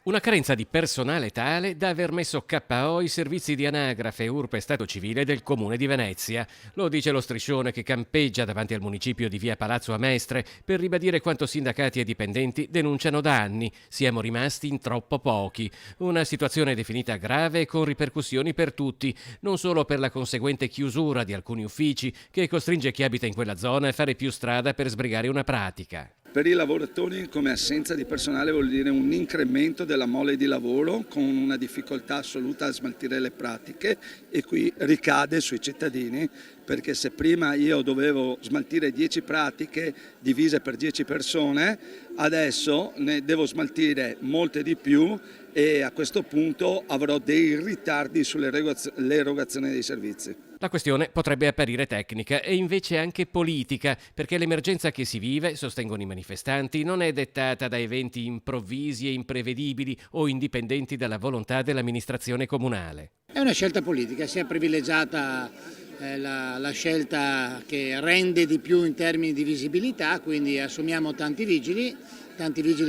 Una carenza di personale tale da aver messo KO i servizi di anagrafe, URP e Stato civile del Comune di Venezia. Lo dice lo striscione che campeggia davanti al municipio di via Palazzo a Mestre per ribadire quanto sindacati e dipendenti denunciano da anni. Siamo rimasti in troppo pochi. Una situazione definita grave e con ripercussioni per tutti, non solo per la conseguente chiusura di alcuni uffici che costringe chi abita in quella zona a fare più strada per sbrigare una pratica. Per i lavoratori come assenza di personale vuol dire un incremento della mole di lavoro con una difficoltà assoluta a smaltire le pratiche e qui ricade sui cittadini perché se prima io dovevo smaltire 10 pratiche divise per 10 persone, adesso ne devo smaltire molte di più e a questo punto avrò dei ritardi sull'erogazione dei servizi. La questione potrebbe apparire tecnica e invece anche politica, perché l'emergenza che si vive, sostengono i manifestanti, non è dettata da eventi improvvisi e imprevedibili o indipendenti dalla volontà dell'amministrazione comunale. È una scelta politica, si è privilegiata la scelta che rende di più in termini di visibilità, quindi assumiamo tanti vigili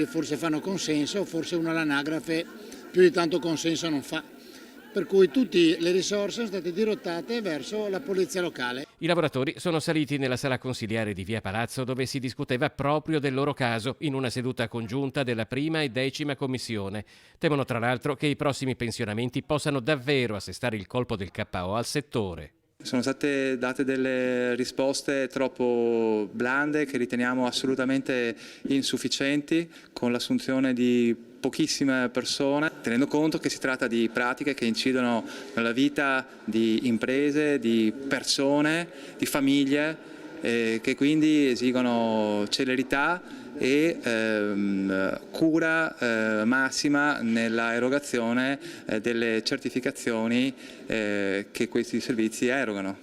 forse fanno consenso, forse uno all'anagrafe più di tanto consenso non fa. Per cui tutte le risorse sono state dirottate verso la polizia locale. I lavoratori sono saliti nella sala consiliare di via Palazzo dove si discuteva proprio del loro caso in una seduta congiunta della prima e 10ª commissione. Temono tra l'altro che i prossimi pensionamenti possano davvero assestare il colpo del KO al settore. Sono state date delle risposte troppo blande che riteniamo assolutamente insufficienti con l'assunzione di pochissime persone, tenendo conto che si tratta di pratiche che incidono nella vita di imprese, di persone, di famiglie, che quindi esigono celerità e cura massima nella erogazione delle certificazioni che questi servizi erogano.